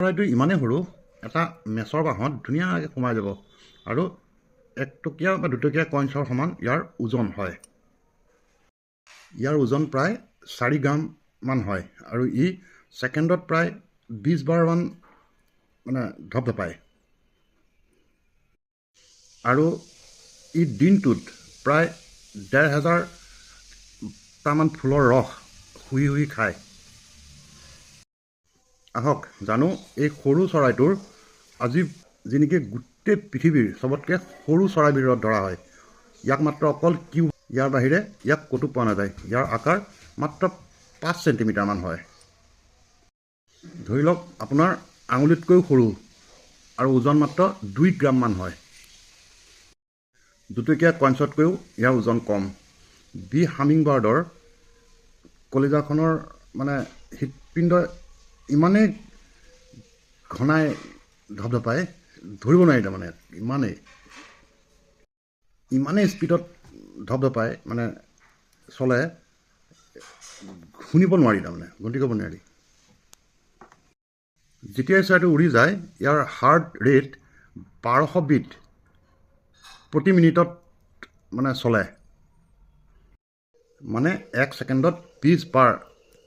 চৰাইটো ইমানেই সৰু এটা মেচৰ বাঁহত ধুনীয়াকৈ সোমাই যাব আৰু 1 টকীয়া বা 2 টকীয়া কইনছৰ সমান ইয়াৰ ওজন হয়। ইয়াৰ ওজন প্ৰায় 4 গ্ৰামমান হয় আৰু ই ছেকেণ্ডত প্ৰায় 20 বাৰমান মানে ধপধপায় আৰু ই দিনটোত প্ৰায় 1,500টামান ফুলৰ ৰস শুহি শুহি খায়। আহক জানো এই সৰু চৰাইটোৰ আজি যি নেকি গোটেই পৃথিৱীৰ চবতকৈ সৰু চৰাইৰ ভিতৰত ধৰা হয়। ইয়াক মাত্ৰ অকল ইয়াৰ বাহিৰে ইয়াক ক'তো পোৱা নাযায়। ইয়াৰ আকাৰ মাত্ৰ 5 চেণ্টিমিটাৰমান হয়। ধৰি লওক আপোনাৰ আঙুলিতকৈও সৰু আৰু ওজন মাত্ৰ 2 গ্ৰামমান হয়। 2 টকীয়া কইনছতকৈও ইয়াৰ ওজন কম। বি হামিংবাৰ্ডৰ কলিজাখনৰ মানে হৃদপিণ্ড ইমানেই ঘনাই ধপধপায় ধৰিব নোৱাৰি। তাৰমানে ইমানেই স্পীডত ধপধপায় মানে চলে, শুনিব নোৱাৰি, তাৰমানে গন্তি কৰিব নোৱাৰি। যেতিয়াই চৰাইটো উৰি যায় ইয়াৰ হাৰ্ট ৰেট 1200 বিট প্ৰতি মিনিটত মানে চলে, মানে 1 ছেকেণ্ডত 20 বাৰ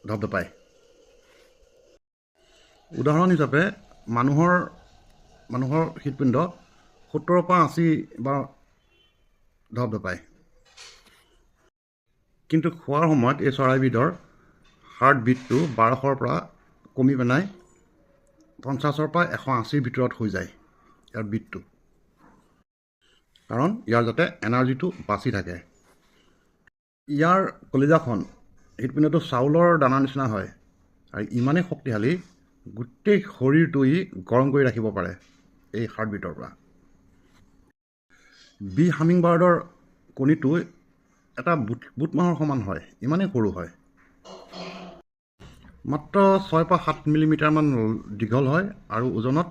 ধপধপায়। উদাহৰণ হিচাপে মানুহৰ হৃদপিণ্ড 70 পৰা 80 বাৰ ধপধপায়। কিন্তু খোৱাৰ সময়ত এই চৰাইবিধৰ হাৰ্ট বিটটো 1200ৰ পৰা কমি পেলাই 50ৰ পৰা 180ৰ ভিতৰত হৈ যায় ইয়াৰ বিটটো, কাৰণ ইয়াৰ যাতে এনাৰ্জিটো বাচি থাকে। ইয়াৰ কলিজাখন হৃদপিণ্ডটো চাউলৰ দানাৰ নিচিনা হয় আৰু ইমানেই শক্তিশালী গোটেই শৰীৰটো ই গৰম কৰি ৰাখিব পাৰে এই হাৰ্টবিটৰ পৰা। বি হামিংবাৰ্ডৰ কণীটো এটা বুট মাহৰ সমান হয়, ইমানেই সৰু হয়। মাত্ৰ 6 পৰা 7 মিলিমিটাৰমান দীঘল হয় আৰু ওজনত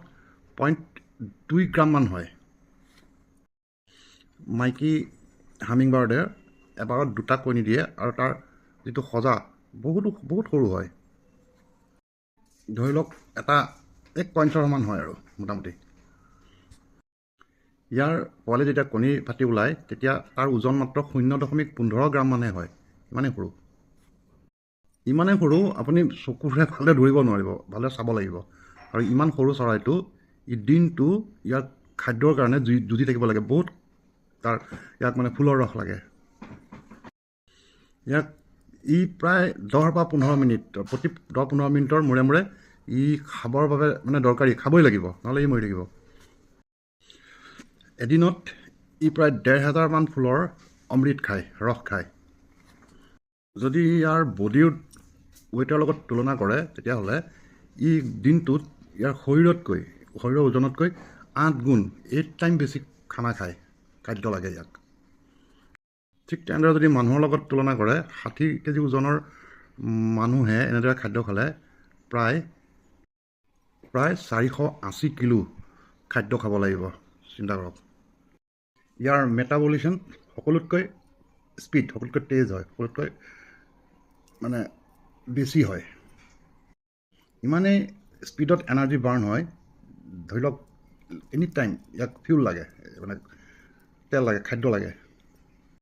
0.2 গ্ৰামমান হয়। মাইকী হামিংবাৰ্ডে এবাৰত 2টা কণী দিয়ে আৰু তাৰ যিটো সজা বহুত সৰু হয়। ধৰি লওক এটা 1 কইনছৰ সমান হয় আৰু মোটামুটি। ইয়াৰ পোৱালি যেতিয়া কণী ফাটি ওলায় তেতিয়া তাৰ ওজন মাত্ৰ 0.15 গ্ৰামমানহে হয়, ইমানেই সৰু আপুনি চকুৰে ভালদৰে ধৰিব নোৱাৰিব, ভালদৰে চাব লাগিব। আৰু ইমান সৰু চৰাইটো ই দিনটো ইয়াক খাদ্যৰ কাৰণে যুঁজি থাকিব লাগে। ইয়াক মানে ফুলৰ ৰস লাগে। ই প্ৰায় 10 পৰা 15 মিনিট, প্ৰতি 10-15 মিনিটৰ মূৰে মূৰে ই খাবৰ বাবে মানে দৰকাৰী, খাবই লাগিব, নহ'লে ই মৰি থাকিব। এদিনত ই প্ৰায় 1,500মান ফুলৰ অমৃত খায়, ৰস খায়। যদি ইয়াৰ বডিৰ ৱেইটৰ লগত তুলনা কৰে তেতিয়াহ'লে ই দিনটোত ইয়াৰ শৰীৰৰ ওজনতকৈ 8 গুণ 8 টাইম বেছি খাদ্য লাগে ইয়াক। ঠিক তেনেদৰে যদি মানুহৰ লগত তুলনা কৰে 60 কেজি ওজনৰ মানুহে এনেদৰে খাদ্য খালে প্ৰায় 480 কিলো খাদ্য খাব লাগিব। চিন্তা কৰক। ইয়াৰ মেটাবলিজম সকলোতকৈ তেজ হয়, সকলোতকৈ মানে বেছি হয়। ইমানেই স্পীডত এনাৰ্জি বাৰ্ণ হয়। ধৰি লওক এনি টাইম ইয়াক ফিউল লাগে, মানে তেল লাগে, খাদ্য লাগে।